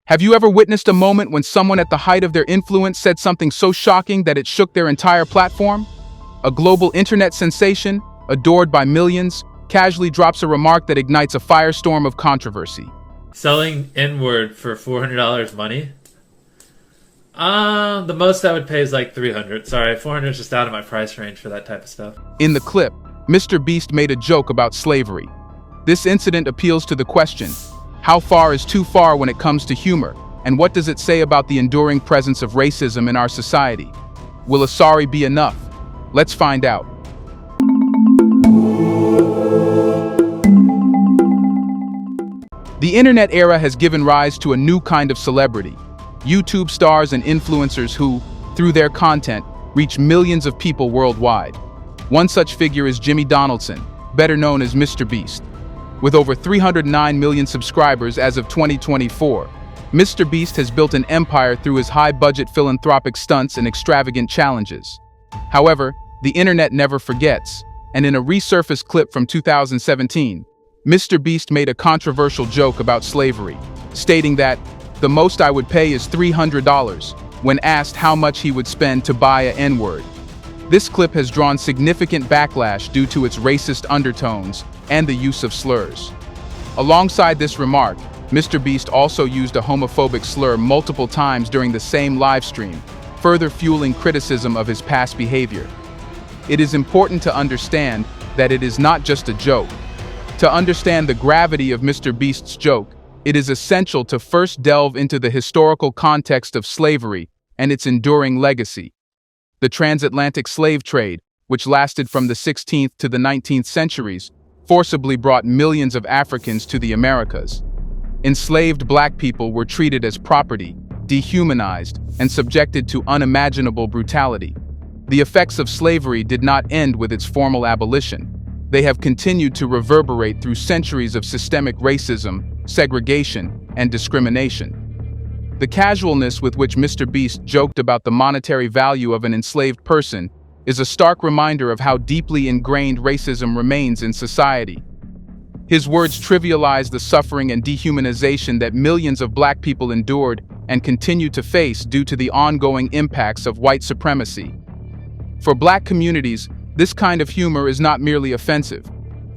Have you ever witnessed a moment when someone at the height of their influence said something so shocking that it shook their entire platform? A global internet sensation, adored by millions, casually drops a remark that ignites a firestorm of controversy. Selling N-word for $400 money? The most I would pay is like $300. Sorry, $400 is just out of my price range for that type of stuff. In the clip, MrBeast made a joke about slavery. This incident appeals to the question, how far is too far when it comes to humor, and what does it say about the enduring presence of racism in our society? Will a sorry be enough? Let's find out. The internet era has given rise to a new kind of celebrity, YouTube stars and influencers who, through their content, reach millions of people worldwide. One such figure is Jimmy Donaldson, better known as MrBeast. With over 309 million subscribers as of 2024, MrBeast has built an empire through his high-budget philanthropic stunts and extravagant challenges. However, the internet never forgets, and in a resurfaced clip from 2017, MrBeast made a controversial joke about slavery, stating that the most I would pay is $300 when asked how much he would spend to buy a N-word. This clip has drawn significant backlash due to its racist undertones and the use of slurs. Alongside this remark, MrBeast also used a homophobic slur multiple times during the same live stream, further fueling criticism of his past behavior. It is important to understand that it is not just a joke. To understand the gravity of MrBeast's joke, it is essential to first delve into the historical context of slavery and its enduring legacy. The transatlantic slave trade, which lasted from the 16th to the 19th centuries, forcibly brought millions of Africans to the Americas. Enslaved black people were treated as property, dehumanized, and subjected to unimaginable brutality. The effects of slavery did not end with its formal abolition. They have continued to reverberate through centuries of systemic racism, segregation, and discrimination. The casualness with which MrBeast joked about the monetary value of an enslaved person is a stark reminder of how deeply ingrained racism remains in society. His words trivialize the suffering and dehumanization that millions of black people endured and continue to face due to the ongoing impacts of white supremacy. For black communities, this kind of humor is not merely offensive.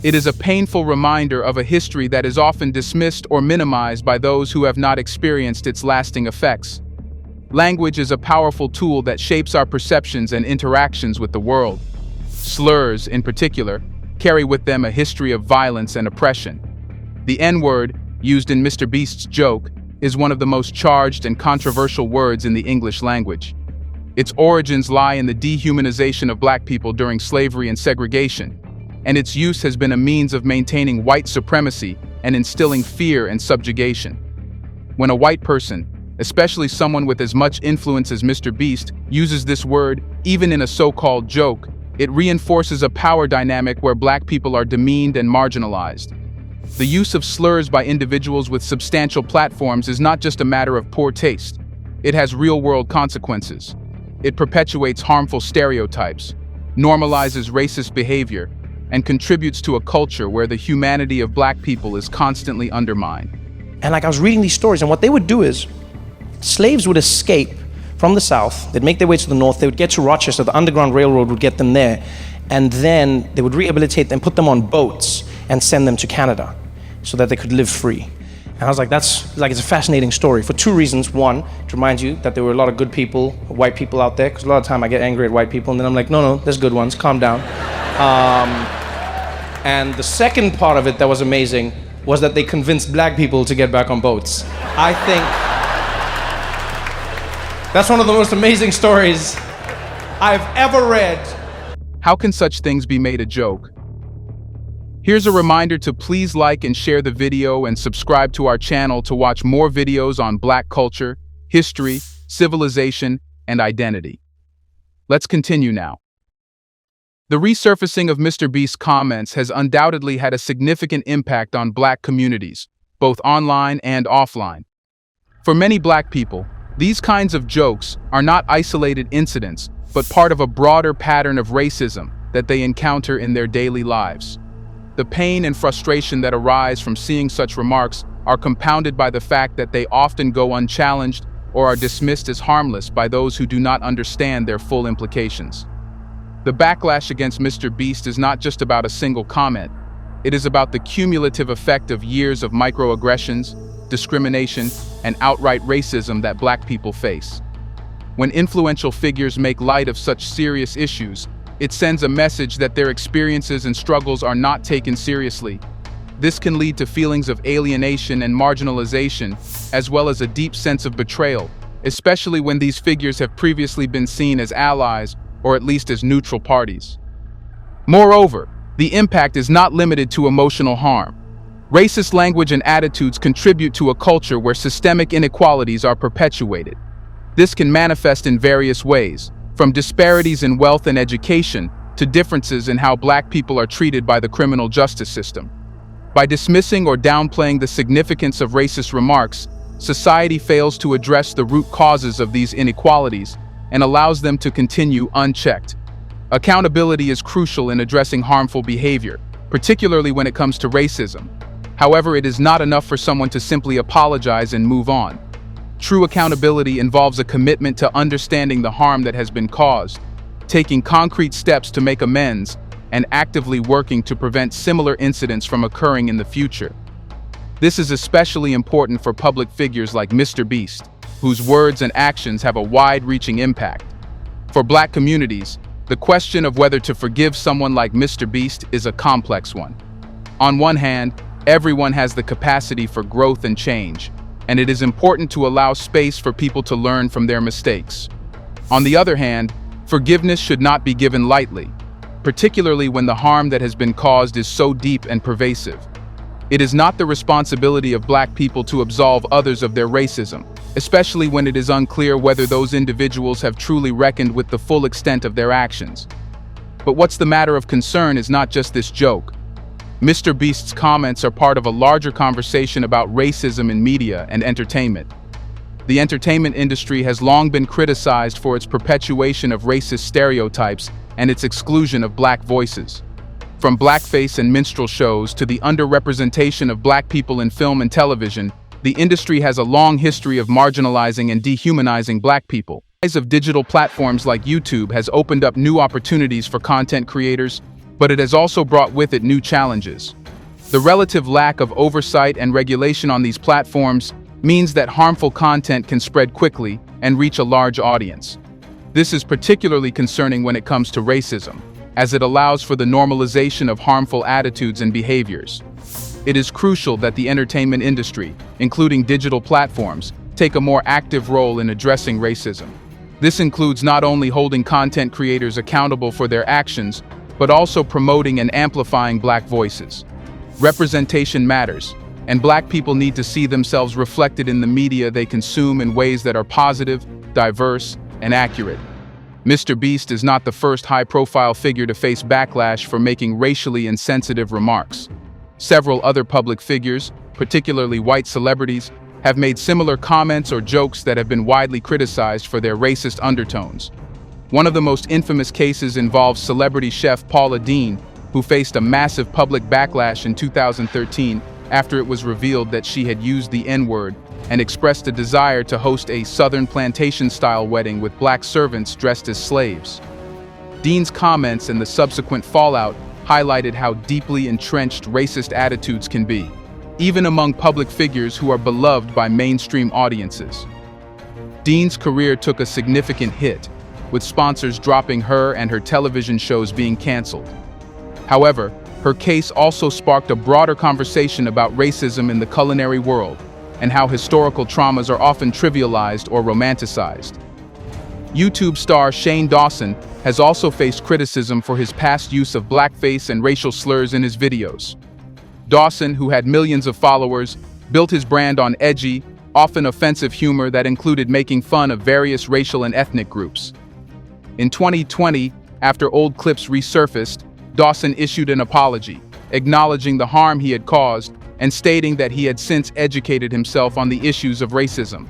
It is a painful reminder of a history that is often dismissed or minimized by those who have not experienced its lasting effects. Language is a powerful tool that shapes our perceptions and interactions with the world. Slurs, in particular, carry with them a history of violence and oppression. The N-word, used in MrBeast's joke, is one of the most charged and controversial words in the English language. Its origins lie in the dehumanization of black people during slavery and segregation, and its use has been a means of maintaining white supremacy and instilling fear and subjugation. When a white person, especially someone with as much influence as MrBeast, uses this word, even in a so-called joke, it reinforces a power dynamic where black people are demeaned and marginalized. The use of slurs by individuals with substantial platforms is not just a matter of poor taste. It has real-world consequences. It perpetuates harmful stereotypes, normalizes racist behavior, and contributes to a culture where the humanity of black people is constantly undermined. And I was reading these stories, and what they would do is, slaves would escape from the South, they'd make their way to the North, they would get to Rochester, the Underground Railroad would get them there, and then they would rehabilitate them, put them on boats, and send them to Canada so that they could live free. And I was like, it's a fascinating story for two reasons. One, to remind you that there were a lot of good people, white people out there, because a lot of time I get angry at white people, and then I'm like, no, there's good ones, calm down. And the second part of it that was amazing was that they convinced black people to get back on boats. I think that's one of the most amazing stories I've ever read. How can such things be made a joke? Here's a reminder to please like and share the video and subscribe to our channel to watch more videos on black culture, history, civilization, and identity. Let's continue now. The resurfacing of MrBeast's comments has undoubtedly had a significant impact on black communities, both online and offline. For many black people, these kinds of jokes are not isolated incidents, but part of a broader pattern of racism that they encounter in their daily lives. The pain and frustration that arise from seeing such remarks are compounded by the fact that they often go unchallenged or are dismissed as harmless by those who do not understand their full implications. The backlash against MrBeast is not just about a single comment. It is about the cumulative effect of years of microaggressions, discrimination, and outright racism that Black people face. When influential figures make light of such serious issues, it sends a message that their experiences and struggles are not taken seriously. This can lead to feelings of alienation and marginalization, as well as a deep sense of betrayal, especially when these figures have previously been seen as allies or at least as neutral parties. Moreover, the impact is not limited to emotional harm. Racist language and attitudes contribute to a culture where systemic inequalities are perpetuated. This can manifest in various ways, from disparities in wealth and education to differences in how Black people are treated by the criminal justice system. By dismissing or downplaying the significance of racist remarks, society fails to address the root causes of these inequalities and allows them to continue unchecked. Accountability is crucial in addressing harmful behavior, particularly when it comes to racism. However, it is not enough for someone to simply apologize and move on. True accountability involves a commitment to understanding the harm that has been caused, taking concrete steps to make amends, and actively working to prevent similar incidents from occurring in the future. This is especially important for public figures like MrBeast, whose words and actions have a wide-reaching impact. For Black communities, the question of whether to forgive someone like MrBeast is a complex one. On one hand, everyone has the capacity for growth and change, and it is important to allow space for people to learn from their mistakes. On the other hand, forgiveness should not be given lightly, particularly when the harm that has been caused is so deep and pervasive. It is not the responsibility of Black people to absolve others of their racism, especially when it is unclear whether those individuals have truly reckoned with the full extent of their actions. But what's the matter of concern is not just this joke. MrBeast's comments are part of a larger conversation about racism in media and entertainment. The entertainment industry has long been criticized for its perpetuation of racist stereotypes and its exclusion of Black voices. From blackface and minstrel shows to the underrepresentation of Black people in film and television, the industry has a long history of marginalizing and dehumanizing Black people. The rise of digital platforms like YouTube has opened up new opportunities for content creators, but it has also brought with it new challenges. The relative lack of oversight and regulation on these platforms means that harmful content can spread quickly and reach a large audience. This is particularly concerning when it comes to racism, as it allows for the normalization of harmful attitudes and behaviors. It is crucial that the entertainment industry, including digital platforms, take a more active role in addressing racism. This includes not only holding content creators accountable for their actions, but also promoting and amplifying Black voices. Representation matters, and Black people need to see themselves reflected in the media they consume in ways that are positive, diverse, and accurate. MrBeast is not the first high-profile figure to face backlash for making racially insensitive remarks. Several other public figures, particularly white celebrities, have made similar comments or jokes that have been widely criticized for their racist undertones. One of the most infamous cases involves celebrity chef Paula Deen, who faced a massive public backlash in 2013 after it was revealed that she had used the N-word and expressed a desire to host a Southern plantation-style wedding with Black servants dressed as slaves. Deen's comments and the subsequent fallout highlighted how deeply entrenched racist attitudes can be, even among public figures who are beloved by mainstream audiences. Deen's career took a significant hit, with sponsors dropping her and her television shows being canceled. However, her case also sparked a broader conversation about racism in the culinary world and how historical traumas are often trivialized or romanticized. YouTube star Shane Dawson has also faced criticism for his past use of blackface and racial slurs in his videos. Dawson, who had millions of followers, built his brand on edgy, often offensive humor that included making fun of various racial and ethnic groups. In 2020, after old clips resurfaced, Dawson issued an apology, acknowledging the harm he had caused and stating that he had since educated himself on the issues of racism.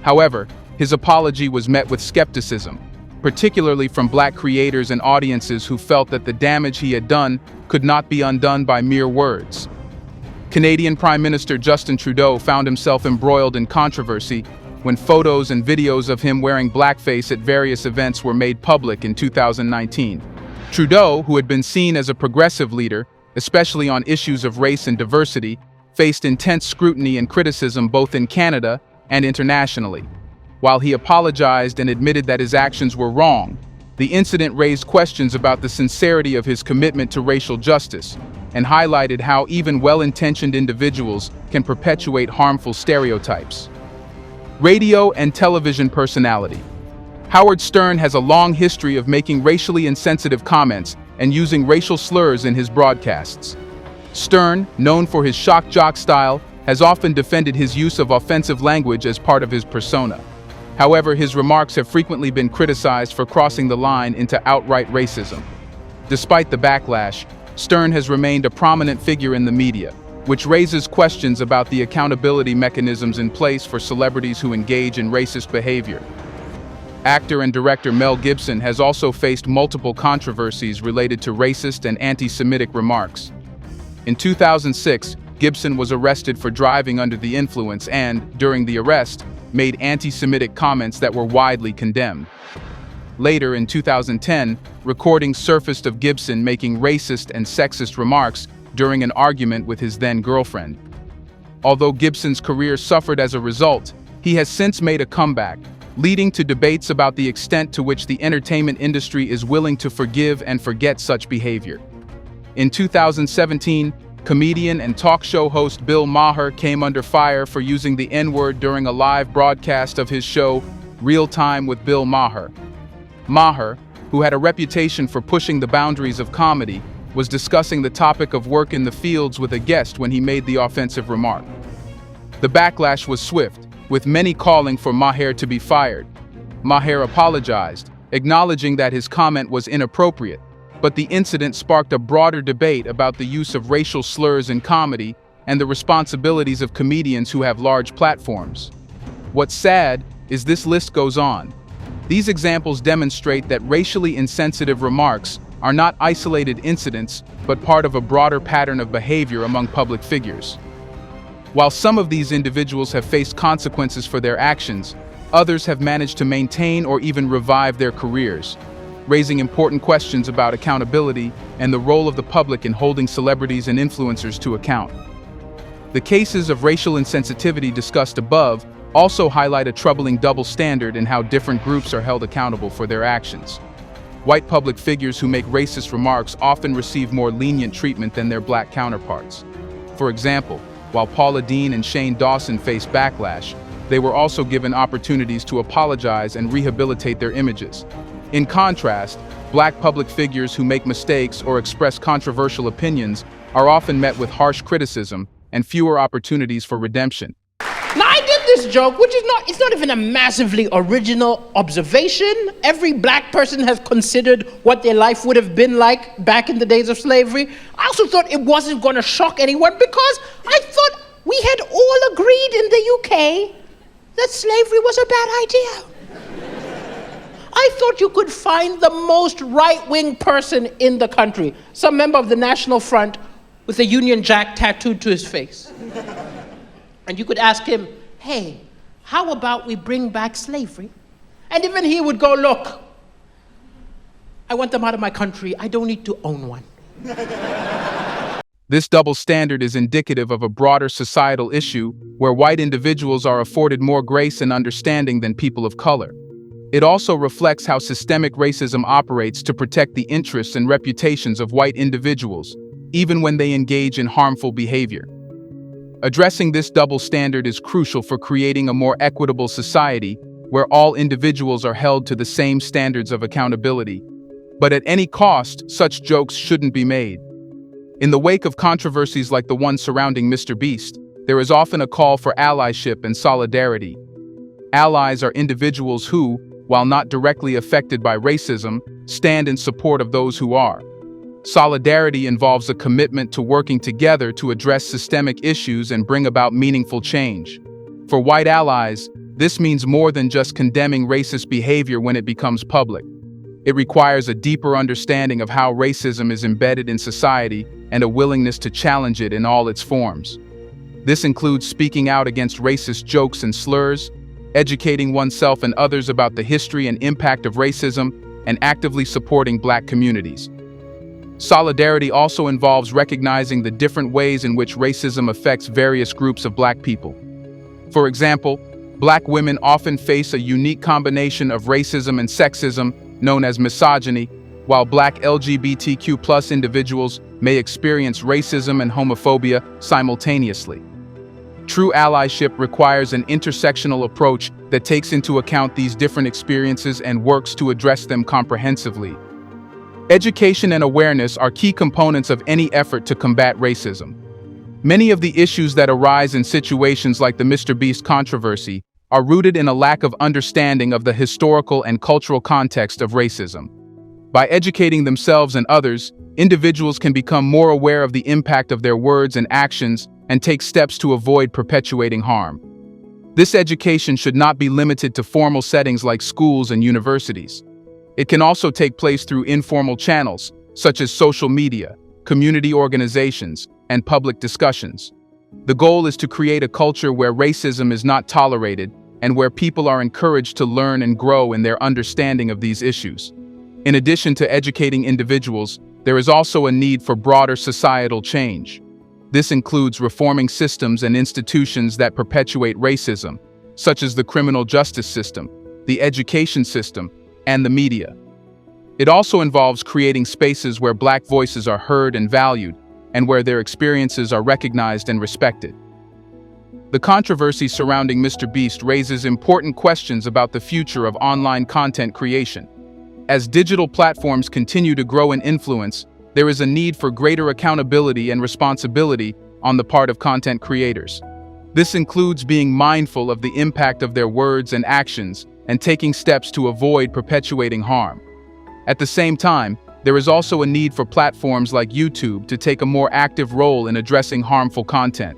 However, his apology was met with skepticism, particularly from Black creators and audiences who felt that the damage he had done could not be undone by mere words. Canadian Prime Minister Justin Trudeau found himself embroiled in controversy when photos and videos of him wearing blackface at various events were made public in 2019. Trudeau, who had been seen as a progressive leader, especially on issues of race and diversity, faced intense scrutiny and criticism both in Canada and internationally. While he apologized and admitted that his actions were wrong, the incident raised questions about the sincerity of his commitment to racial justice and highlighted how even well-intentioned individuals can perpetuate harmful stereotypes. Radio and television personality. Howard Stern has a long history of making racially insensitive comments and using racial slurs in his broadcasts. Stern, known for his shock jock style, has often defended his use of offensive language as part of his persona. However, his remarks have frequently been criticized for crossing the line into outright racism. Despite the backlash, Stern has remained a prominent figure in the media, which raises questions about the accountability mechanisms in place for celebrities who engage in racist behavior. Actor and director Mel Gibson has also faced multiple controversies related to racist and anti-Semitic remarks. In 2006, Gibson was arrested for driving under the influence and, during the arrest, made anti-Semitic comments that were widely condemned. Later, in 2010, recordings surfaced of Gibson making racist and sexist remarks during an argument with his then-girlfriend. Although Gibson's career suffered as a result, he has since made a comeback, leading to debates about the extent to which the entertainment industry is willing to forgive and forget such behavior. In 2017, comedian and talk show host Bill Maher came under fire for using the N-word during a live broadcast of his show, Real Time with Bill Maher. Maher, who had a reputation for pushing the boundaries of comedy, was discussing the topic of work in the fields with a guest when he made the offensive remark. The backlash was swift, with many calling for Maher to be fired. Maher apologized, acknowledging that his comment was inappropriate, but the incident sparked a broader debate about the use of racial slurs in comedy and the responsibilities of comedians who have large platforms. What's sad is this list goes on. These examples demonstrate that racially insensitive remarks are not isolated incidents, but part of a broader pattern of behavior among public figures. While some of these individuals have faced consequences for their actions, others have managed to maintain or even revive their careers, raising important questions about accountability and the role of the public in holding celebrities and influencers to account. The cases of racial insensitivity discussed above also highlight a troubling double standard in how different groups are held accountable for their actions. White public figures who make racist remarks often receive more lenient treatment than their black counterparts. For example, while Paula Deen and Shane Dawson faced backlash, they were also given opportunities to apologize and rehabilitate their images. In contrast, black public figures who make mistakes or express controversial opinions are often met with harsh criticism and fewer opportunities for redemption. Now, I did this joke, which is it's not even a massively original observation. Every black person has considered what their life would have been like back in the days of slavery. I also thought it wasn't going to shock anyone because I thought we had all agreed in the UK that slavery was a bad idea. I thought you could find the most right-wing person in the country, some member of the National Front with a Union Jack tattooed to his face. And you could ask him, hey, how about we bring back slavery? And even he would go, look, I want them out of my country. I don't need to own one. This double standard is indicative of a broader societal issue where white individuals are afforded more grace and understanding than people of color. It also reflects how systemic racism operates to protect the interests and reputations of white individuals, even when they engage in harmful behavior. Addressing this double standard is crucial for creating a more equitable society where all individuals are held to the same standards of accountability. But at any cost, such jokes shouldn't be made. In the wake of controversies like the one surrounding MrBeast, there is often a call for allyship and solidarity. Allies are individuals who, while not directly affected by racism, stand in support of those who are. Solidarity involves a commitment to working together to address systemic issues and bring about meaningful change. For white allies, this means more than just condemning racist behavior when it becomes public. It requires a deeper understanding of how racism is embedded in society and a willingness to challenge it in all its forms. This includes speaking out against racist jokes and slurs, educating oneself and others about the history and impact of racism, and actively supporting Black communities. Solidarity also involves recognizing the different ways in which racism affects various groups of Black people. For example, Black women often face a unique combination of racism and sexism, known as misogyny, while Black LGBTQ+ individuals may experience racism and homophobia simultaneously. True allyship requires an intersectional approach that takes into account these different experiences and works to address them comprehensively. Education and awareness are key components of any effort to combat racism. Many of the issues that arise in situations like the MrBeast controversy are rooted in a lack of understanding of the historical and cultural context of racism. By educating themselves and others, individuals can become more aware of the impact of their words and actions and take steps to avoid perpetuating harm. This education should not be limited to formal settings like schools and universities. It can also take place through informal channels, such as social media, community organizations, and public discussions. The goal is to create a culture where racism is not tolerated and where people are encouraged to learn and grow in their understanding of these issues. In addition to educating individuals, there is also a need for broader societal change. This includes reforming systems and institutions that perpetuate racism, such as the criminal justice system, the education system, and the media. It also involves creating spaces where Black voices are heard and valued, and where their experiences are recognized and respected. The controversy surrounding MrBeast raises important questions about the future of online content creation. As digital platforms continue to grow in influence, there is a need for greater accountability and responsibility on the part of content creators. This includes being mindful of the impact of their words and actions and taking steps to avoid perpetuating harm. At the same time, there is also a need for platforms like YouTube to take a more active role in addressing harmful content.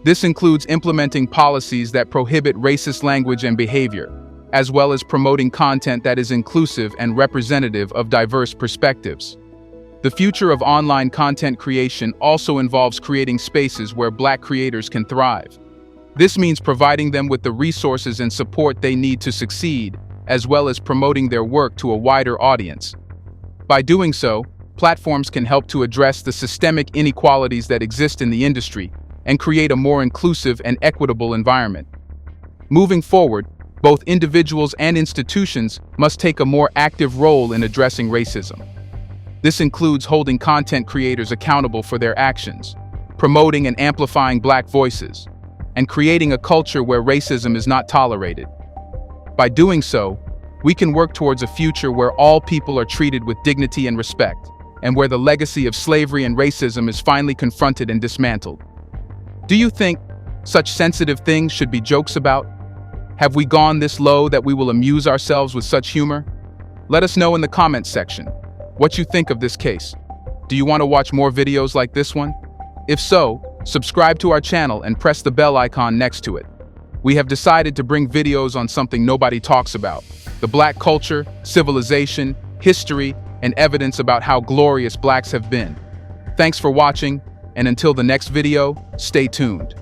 This includes implementing policies that prohibit racist language and behavior, as well as promoting content that is inclusive and representative of diverse perspectives. The future of online content creation also involves creating spaces where Black creators can thrive. This means providing them with the resources and support they need to succeed, as well as promoting their work to a wider audience. By doing so, platforms can help to address the systemic inequalities that exist in the industry and create a more inclusive and equitable environment. Moving forward, both individuals and institutions must take a more active role in addressing racism. This includes holding content creators accountable for their actions, promoting and amplifying Black voices, and creating a culture where racism is not tolerated. By doing so, we can work towards a future where all people are treated with dignity and respect, and where the legacy of slavery and racism is finally confronted and dismantled. Do you think such sensitive things should be jokes about? Have we gone this low that we will amuse ourselves with such humor? Let us know in the comments section what you think of this case. Do you want to watch more videos like this one? If so, subscribe to our channel and press the bell icon next to it. We have decided to bring videos on something nobody talks about: the Black culture, civilization, history, and evidence about how glorious Blacks have been. Thanks for watching, and until the next video, stay tuned.